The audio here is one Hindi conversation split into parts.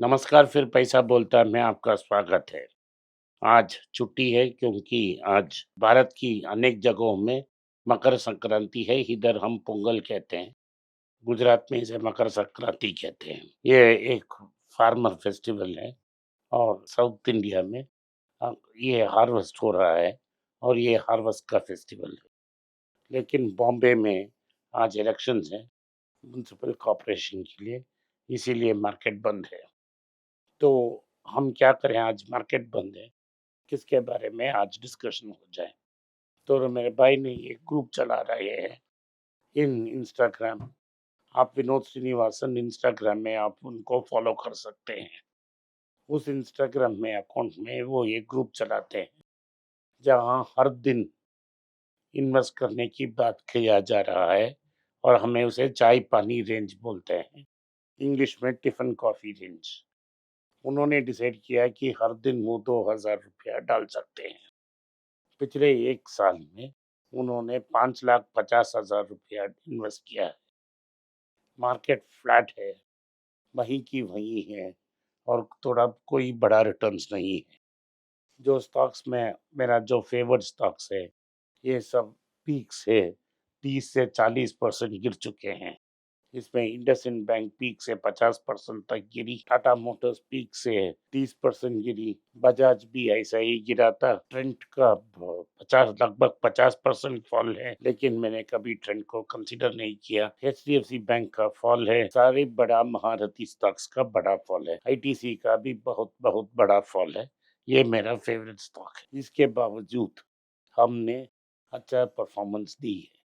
नमस्कार, फिर पैसा बोलता में आपका स्वागत है। आज छुट्टी है क्योंकि आज भारत की अनेक जगहों में मकर संक्रांति है, इधर हम पोंगल कहते हैं, गुजरात में इसे मकर संक्रांति कहते हैं। ये एक फार्मर फेस्टिवल है और साउथ इंडिया में ये हार्वेस्ट हो रहा है और ये हार्वेस्ट का फेस्टिवल है। लेकिन बॉम्बे में आज इलेक्शंस हैं म्युनिसिपल कॉर्पोरेशन के लिए, इसीलिए मार्केट बंद है। तो हम क्या करें, आज मार्केट बंद है, किसके बारे में आज डिस्कशन हो जाए। तो मेरे भाई ने एक ग्रुप चला रहे हैं इन इंस्टाग्राम। आप विनोद श्रीनिवासन इंस्टाग्राम में आप उनको फॉलो कर सकते हैं। उस इंस्टाग्राम में अकाउंट में वो एक ग्रुप चलाते हैं जहाँ हर दिन इन्वेस्ट करने की बात किया जा रहा है और हमें उसे चाय पानी रेंज बोलते हैं, इंग्लिश में टिफिन कॉफी रेंज। उन्होंने डिसाइड किया कि हर दिन वो 2000 रुपया डाल सकते हैं। पिछले एक साल में उन्होंने 5,50,000 रुपया इन्वेस्ट किया है। मार्केट फ्लैट है, वहीं की वहीं है और थोड़ा कोई बड़ा रिटर्न्स नहीं है। जो स्टॉक्स में मेरा जो फेवर्ड स्टॉक्स है, ये सब पीक से 30 से 40% गिर चुके हैं। इसमें इंडसइंड बैंक पीक से 50% तक गिरी, टाटा मोटर्स पीक से 30% गिरी, बजाज भी ऐसा ही गिरा था। ट्रेंड का 50 लगभग 50% फॉल है, लेकिन मैंने कभी ट्रेंड को कंसीडर नहीं किया। एचडीएफसी बैंक का फॉल है, सारे बड़ा महारथी स्टॉक्स का बड़ा फॉल है, आईटीसी का भी बहुत बहुत बड़ा फॉल है। ये मेरा फेवरेट स्टॉक है। इसके बावजूद हमने अच्छा परफॉर्मेंस दी है।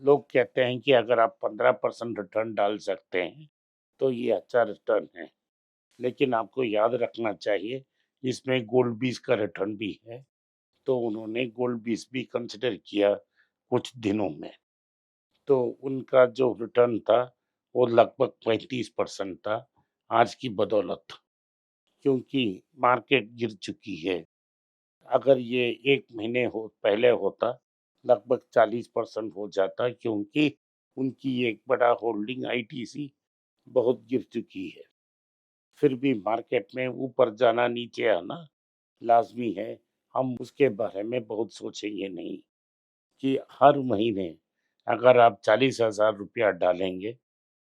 लोग कहते हैं कि अगर आप 15% रिटर्न डाल सकते हैं तो ये अच्छा रिटर्न है, लेकिन आपको याद रखना चाहिए इसमें गोल्ड बीज का रिटर्न भी है। तो उन्होंने गोल्ड बीज भी कंसिडर किया कुछ दिनों में, तो उनका जो रिटर्न था वो लगभग 35% था आज की बदौलत, क्योंकि मार्केट गिर चुकी है। अगर ये एक महीने हो पहले होता लगभग 40% हो जाता, क्योंकि उनकी एक बड़ा होल्डिंग आईटीसी बहुत गिर चुकी है। फिर भी मार्केट में ऊपर जाना नीचे आना लाजमी है। हम उसके बारे में बहुत सोचेंगे नहीं कि हर महीने अगर आप 40,000 रुपया डालेंगे,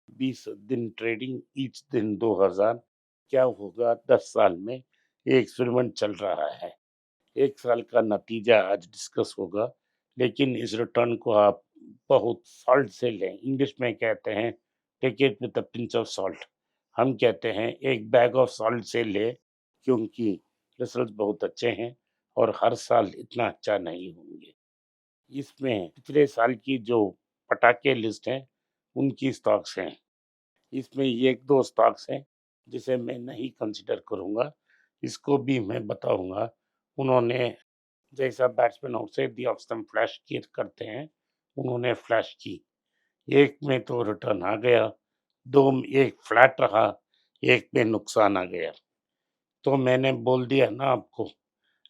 20 दिन ट्रेडिंग, ईच दिन 2,000, क्या होगा 10 साल में। ये एक्सपेरिमेंट चल रहा है, एक साल का नतीजा आज डिस्कस होगा। लेकिन इस रिटर्न को आप बहुत सॉल्ट से लें, इंग्लिश में कहते हैं take it with a pinch of salt. हम कहते हैं एक बैग ऑफ सॉल्ट से ले, क्योंकि रिजल्ट बहुत अच्छे हैं और हर साल इतना अच्छा नहीं होंगे। इसमें पिछले साल की जो पटाखे लिस्ट है उनकी स्टॉक्स हैं। इसमें ये एक दो स्टॉक्स हैं जिसे मैं नहीं कंसिडर करूंगा, इसको भी मैं बताऊंगा। उन्होंने जैसा बैट्समैन आउट से दी ऑफ स्टंप फ्लैश की करते हैं, उन्होंने फ्लैश की। एक में तो रिटर्न आ गया, दो में एक फ्लैट रहा, एक में नुकसान आ गया। तो मैंने बोल दिया ना आपको,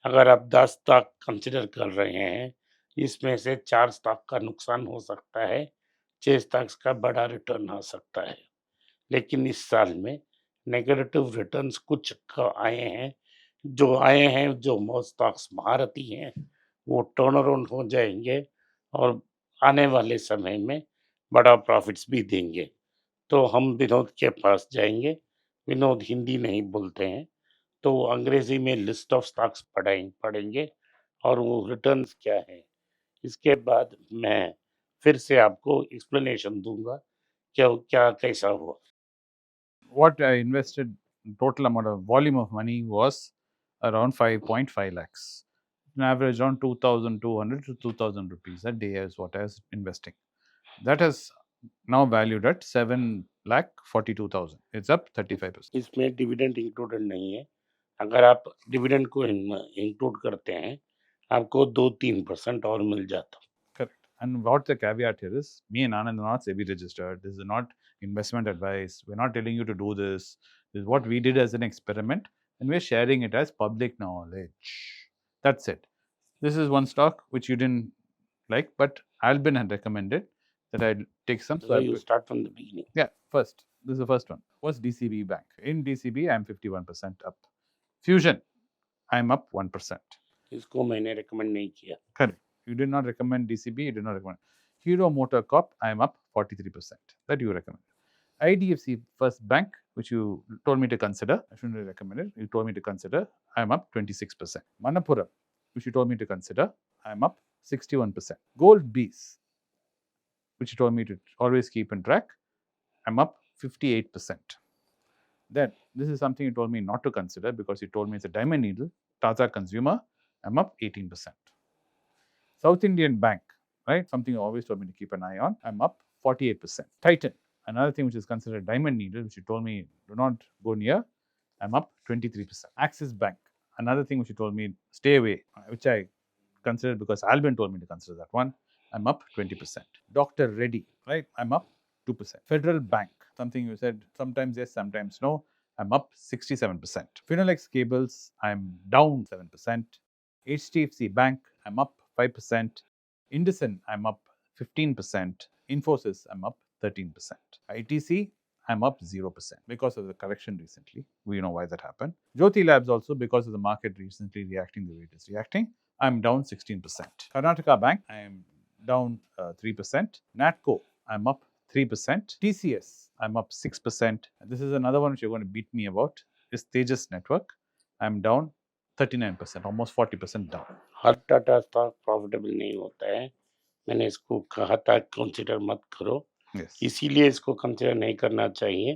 अगर आप 10 स्टॉक कंसिडर कर रहे हैं, इसमें से 4 स्टॉक का नुकसान हो सकता है, 6 स्टॉक्स का बड़ा रिटर्न आ सकता है। लेकिन इस साल में नेगेटिव रिटर्न्स कुछ आए हैं। जो आए हैं, जो मोस्ट स्टॉक्स महारथी हैं, वो टर्न अराउंड हो जाएंगे और आने वाले समय में बड़ा प्रॉफिट्स भी देंगे। तो हम विनोद के पास जाएंगे। विनोद हिंदी नहीं बोलते हैं, तो वो अंग्रेजी में लिस्ट ऑफ स्टॉक्स पढ़ेंगे और वो रिटर्न्स क्या है। इसके बाद मैं फिर से आपको एक्सप्लेनेशन दूंगा क्या क्या कैसा हुआ। What I invested, total amount of volume of money was around 5.5 lakhs. An average around 2,200 to 2,000 rupees a day is what I was investing. That is now valued at 7 lakh 42,000. It's up 35%. इसमें डिविडेंड इंक्लूडेड नहीं है। अगर आप डिविडेंड को इंक्लूड करते हैं, आपको 2-3% और मिल जाता। Correct. And what the caveat here is, me and Anand are not SEBI registered. This is not investment advice. We're not telling you to do this. This is what we did as an experiment, and we're sharing it as public knowledge. That's it. This is one stock which you didn't like, but Albin had recommended that I'd take some. So you start from the beginning. Yeah, first, this is the first one. What's DCB Bank? In DCB, I'm 51% up. Fusion, I'm up 1%. इसको मैंने recommend नहीं किया. Correct. You did not recommend DCB, you did not recommend. Hero Motor Corp, I'm up 43%. That you recommend. IDFC First Bank, which you told me to consider, I shouldn't have recommended, you told me to consider, I'm up 26%. Manappuram, which you told me to consider, I'm up 61%. Gold Bees, which you told me to always keep in track, I'm up 58%. Then, this is something you told me not to consider because you told me it's a diamond needle, Tata Consumer, I'm up 18%. South Indian Bank, right? Something you always told me to keep an eye on. I'm up 48%. Titan, another thing which is considered diamond needle, which you told me do not go near. I'm up 23%. Axis Bank, another thing which you told me stay away, which I considered because Albin told me to consider that one. I'm up 20%. Dr. Reddy, right? I'm up 2%. Federal Bank, something you said sometimes yes, sometimes no. I'm up 67%. Finolex Cables, I'm down 7%. HDFC Bank, I'm up 5%. IndusInd, I'm up 15%. Infosys, I'm up 13%. ITC, I'm up 0% because of the correction recently. We know why that happened. Jyoti Labs also, because of the market recently reacting the way it is reacting, I'm down 16%. Karnataka Bank, I am down 3%. NATCO, I'm up 3%. TCS, I'm up 6%. And this is another one which you're going to beat me about, is Tejas Network. I'm down 39%, almost 40% down. Her Tata stock profitable नहीं होता है. मैंने इसको कहा था कंसिडर मत करो. Yes. इसीलिए इसको कंसिडर नहीं करना चाहिए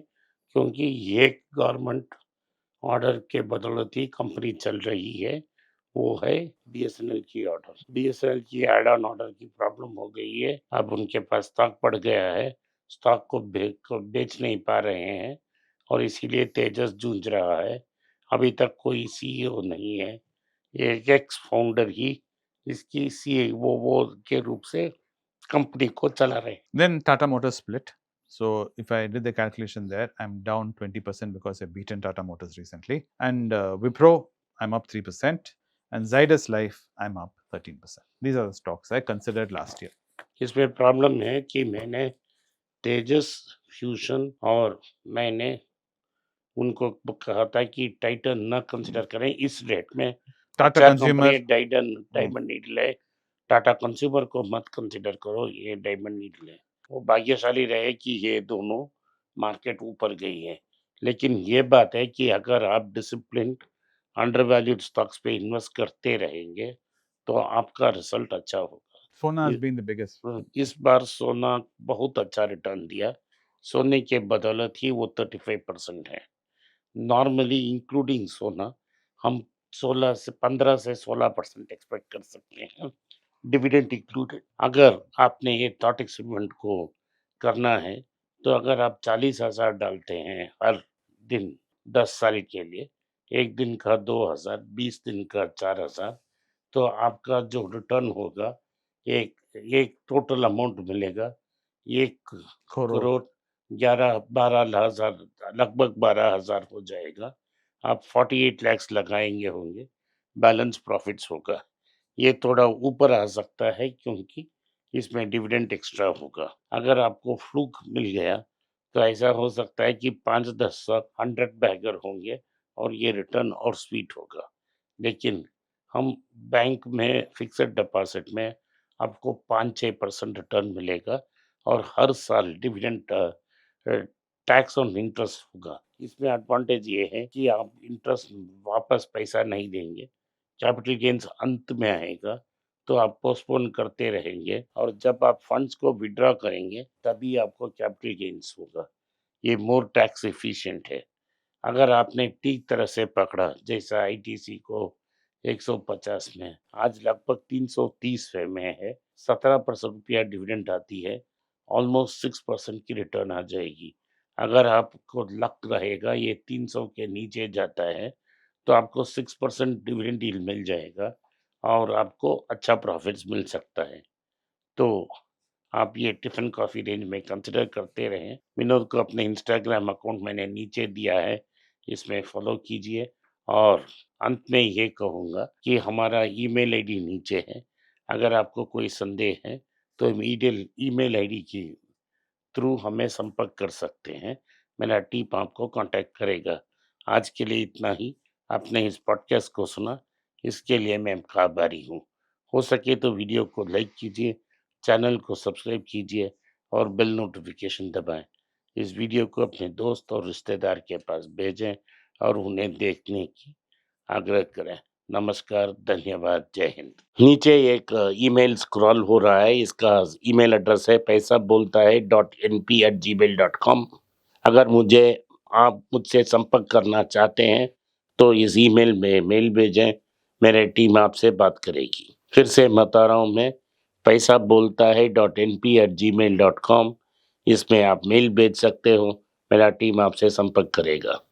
क्योंकि ये गवर्नमेंट ऑर्डर के बदौलत ही कंपनी चल रही है. वो है बीएसएनएल की ऑर्डर. बीएसएनएल की एड ऑन ऑर्डर की प्रॉब्लम हो गई है. अब उनके पास स्टॉक बढ़ गया है. स्टॉक को बेच नहीं पा रहे हैं और इसीलिए तेजस जूझ रहा है. अभी तक कोई सीईओ नहीं है. एक एक्स फाउंडर ही इसकी सीईओ के रूप से कंपनी को चला रहे. Then Tata Motors split. So if I did the calculation there, I'm down 20% because I've beaten Tata Motors recently. And Wipro, I'm up 3%. And Zydus Life, I'm up 13%. These are the stocks I considered last year. इसमें प्रॉब्लम है कि मैंने तेजस, फ्यूशन और मैंने उनको कहा था कि टाइटन न कंसिडर करें इस रेट में. Tata अच्छा Consumer, कंपनी डायमंड नीडल है. टाटा कंज्यूमर को मत कंसिडर करो, ये डायमंड नीडल है. वो भाग्यशाली रहे कि ये दोनों मार्केट ऊपर गई है. लेकिन ये बात है कि अगर आप डिसिप्लिन अंडरवैल्यूड स्टॉक्स पे इन्वेस्ट करते रहेंगे तो आपका रिजल्ट अच्छा होगा. Sona has ये- been the biggest. इस बार सोना बहुत अच्छा रिटर्न दिया. सोने के बदौलत ही वो 35% है. नॉर्मली इंक्लूडिंग सोना हम 15 से 16% एक्सपेक्ट कर सकते हैं, डिविडेंड इंक्लूडेड. अगर आपने ये थॉट एक्सपेरिमेंट को करना है तो अगर आप 40,000 डालते हैं हर दिन 10 साल के लिए, एक दिन का 2,000, 20 दिन का 4,000, तो आपका जो रिटर्न होगा एक एक टोटल अमाउंट मिलेगा 1 Koro. करोड़ 11-12,000, लगभग 12,000 हो जाएगा. आप 48 लाख लगाएंगे होंगे, बैलेंस प्रॉफिट्स होगा. ये थोड़ा ऊपर आ सकता है क्योंकि इसमें डिविडेंड एक्स्ट्रा होगा. अगर आपको फ्लूक मिल गया तो ऐसा हो सकता है कि 5-10 100 बैगर होंगे और ये रिटर्न और स्वीट होगा. लेकिन हम बैंक में फिक्स्ड डिपॉजिट में आपको 5-6% रिटर्न मिलेगा और हर साल डिविडेंड टैक्स ऑन इंटरेस्ट होगा. इसमें एडवांटेज ये है कि आप इंटरेस्ट वापस पैसा नहीं देंगे. कैपिटल गेन्स अंत में आएगा तो आप पोस्टपोन करते रहेंगे और जब आप फंड्स को विड्रॉ करेंगे तभी आपको कैपिटल गेन्स होगा. ये मोर टैक्स एफिशिएंट है. अगर आपने ठीक तरह से पकड़ा जैसा आईटीसी को 150 में, आज लगभग 330 में है, 17% रुपया डिविडेंड आती है, ऑलमोस्ट 6% की रिटर्न आ जाएगी. अगर आपको लक रहेगा ये 300 के नीचे जाता है तो आपको 6% डिविडेंड यील्ड मिल जाएगा और आपको अच्छा प्रॉफिट्स मिल सकता है. तो आप ये टिफिन कॉफी रेंज में कंसिडर करते रहें. विनोद को अपने इंस्टाग्राम अकाउंट मैंने नीचे दिया है, इसमें फॉलो कीजिए. और अंत में ये कहूँगा कि हमारा ईमेल आईडी नीचे है. अगर आपको कोई संदेह है तो ईमेल आईडी के थ्रू हमें संपर्क कर सकते हैं। मेरा टीम आपको कांटेक्ट करेगा। आज के लिए इतना ही। आपने इस पॉडकास्ट को सुना, इसके लिए मैं आपका आभारी हूँ। हो सके तो वीडियो को लाइक कीजिए, चैनल को सब्सक्राइब कीजिए और बेल नोटिफिकेशन दबाएं। इस वीडियो को अपने दोस्त और रिश्तेदार के पास भेजें और उन्हें देखने की आग्रह करें। नमस्कार, धन्यवाद, जय हिंद। नीचे एक ईमेल स्क्रॉल हो रहा है, इसका ईमेल एड्रेस है paisa.bolta hai.np@gmail.com। अगर आप मुझसे संपर्क करना चाहते हैं तो इस ईमेल में मेल भेजें, मेरी टीम आपसे बात करेगी। फिर से बता रहा हूँ मैं, paisa.bolta hai.np@gmail.com। इसमें आप मेल भेज सकते हो, मेरा टीम आपसे संपर्क करेगा।